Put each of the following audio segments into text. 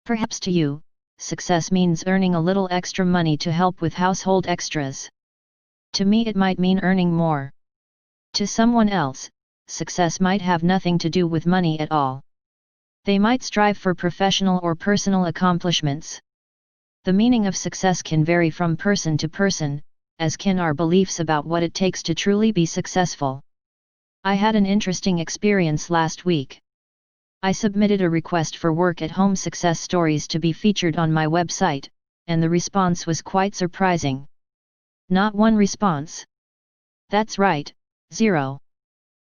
Perhaps to you, success means earning a little extra money to help with household extras. To me it might mean earning more. To someone else, success might have nothing to do with money at all. They might strive for professional or personal accomplishments. The meaning of success can vary from person to person, as can our beliefs about what it takes to truly be successful. I had an interesting experience last week. I submitted a request for work-at-home success stories to be featured on my website, and the response was quite surprising. Not one response. That's right, 0.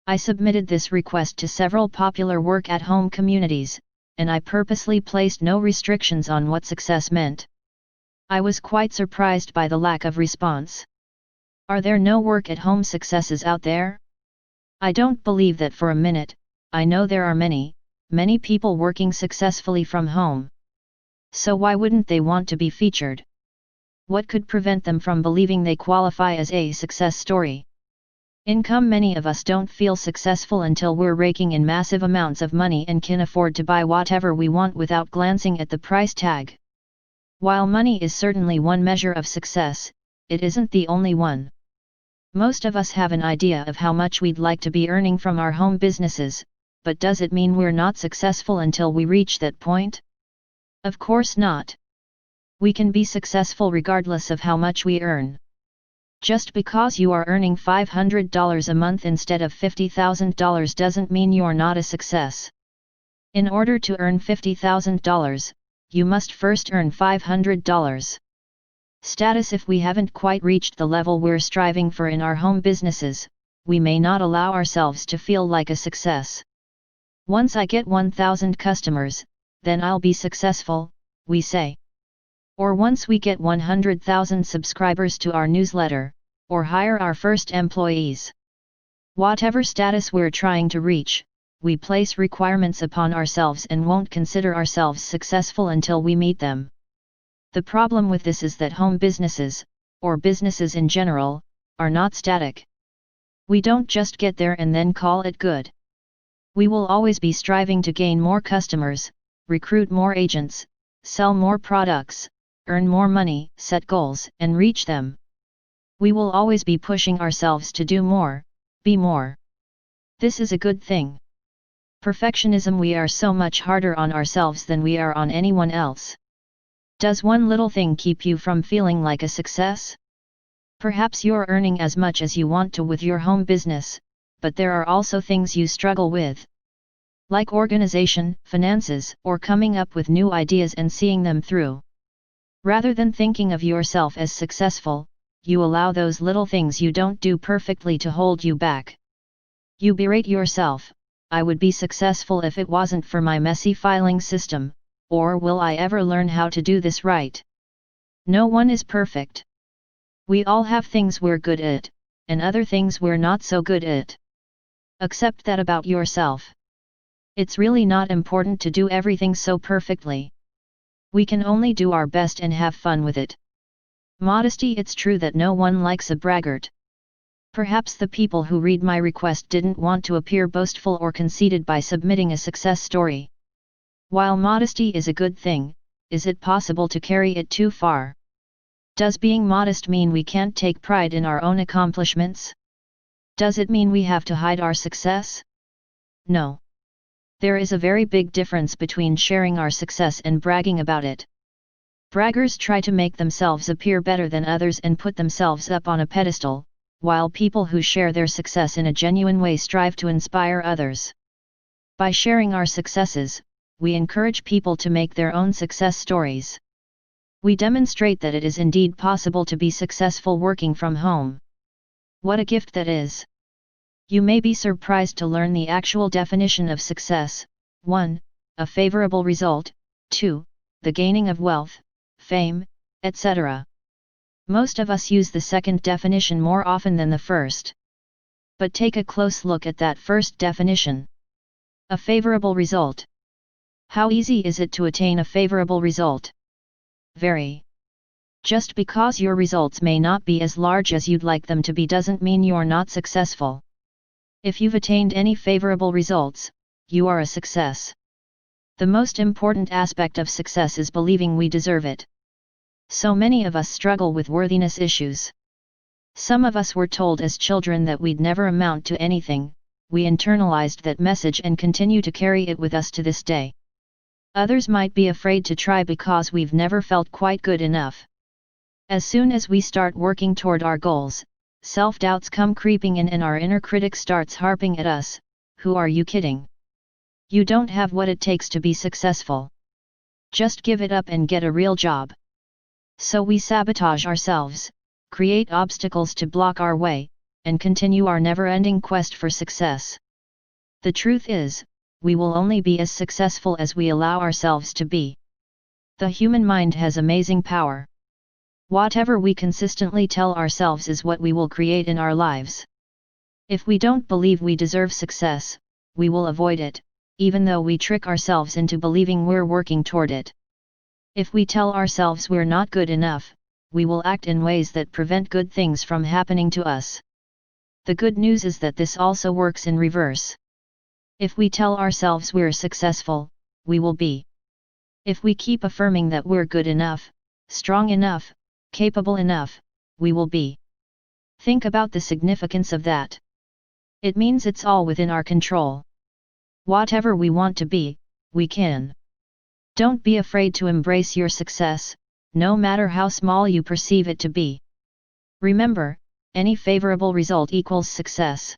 I submitted this request to several popular work-at-home communities, and I purposely placed no restrictions on what success meant. I was quite surprised by the lack of response. Are there no work-at-home successes out there? I don't believe that for a minute. I know there are many people working successfully from home. So why wouldn't they want to be featured? What could prevent them from believing they qualify as a success story? Income. Many of us don't feel successful until we're raking in massive amounts of money and can afford to buy whatever we want without glancing at the price tag. While money is certainly one measure of success, it isn't the only one. Most of us have an idea of how much we'd like to be earning from our home businesses, but does it mean we're not successful until we reach that point? Of course not. We can be successful regardless of how much we earn. Just because you are earning $500 a month instead of $50,000 doesn't mean you're not a success. In order to earn $50,000, you must first earn $500. Status. If we haven't quite reached the level we're striving for in our home businesses, we may not allow ourselves to feel like a success. Once I get 1,000 customers, then I'll be successful, we say. Or once we get 100,000 subscribers to our newsletter, or hire our first employees. Whatever status we're trying to reach, we place requirements upon ourselves and won't consider ourselves successful until we meet them. The problem with this is that home businesses, or businesses in general, are not static. We don't just get there and then call it good. We will always be striving to gain more customers, recruit more agents, sell more products, earn more money, set goals, and reach them. We will always be pushing ourselves to do more, be more. This is a good thing. Perfectionism. We are so much harder on ourselves than we are on anyone else. Does one little thing keep you from feeling like a success? Perhaps you're earning as much as you want to with your home business, but there are also things you struggle with. Like organization, finances, or coming up with new ideas and seeing them through. Rather than thinking of yourself as successful, you allow those little things you don't do perfectly to hold you back. You berate yourself, I would be successful if it wasn't for my messy filing system, or will I ever learn how to do this right? No one is perfect. We all have things we're good at, and other things we're not so good at. Accept that about yourself. It's really not important to do everything so perfectly. We can only do our best and have fun with it. Modesty. It's true that no one likes a braggart. Perhaps the people who read my request didn't want to appear boastful or conceited by submitting a success story. While modesty is a good thing, is it possible to carry it too far? Does being modest mean we can't take pride in our own accomplishments? Does it mean we have to hide our success? No. There is a very big difference between sharing our success and bragging about it. Braggers try to make themselves appear better than others and put themselves up on a pedestal, while people who share their success in a genuine way strive to inspire others. By sharing our successes, we encourage people to make their own success stories. We demonstrate that it is indeed possible to be successful working from home. What a gift that is! You may be surprised to learn the actual definition of success. 1. A favorable result. 2. The gaining of wealth, fame, etc. Most of us use the second definition more often than the first. But take a close look at that first definition. A favorable result. How easy is it to attain a favorable result? Very. Just because your results may not be as large as you'd like them to be doesn't mean you're not successful. If you've attained any favorable results, you are a success. The most important aspect of success is believing we deserve it. So many of us struggle with worthiness issues. Some of us were told as children that we'd never amount to anything. We internalized that message and continue to carry it with us to this day. Others might be afraid to try because we've never felt quite good enough. As soon as we start working toward our goals, self-doubts come creeping in and our inner critic starts harping at us. Who are you kidding? You don't have what it takes to be successful. Just give it up and get a real job. So we sabotage ourselves, create obstacles to block our way, and continue our never-ending quest for success. The truth is, we will only be as successful as we allow ourselves to be. The human mind has amazing power. Whatever we consistently tell ourselves is what we will create in our lives. If we don't believe we deserve success, we will avoid it, even though we trick ourselves into believing we're working toward it. If we tell ourselves we're not good enough, we will act in ways that prevent good things from happening to us. The good news is that this also works in reverse. If we tell ourselves we're successful, we will be. If we keep affirming that we're good enough, strong enough, capable enough, we will be. Think about the significance of that. It means it's all within our control. Whatever we want to be, we can. Don't be afraid to embrace your success, no matter how small you perceive it to be. Remember, any favorable result equals success.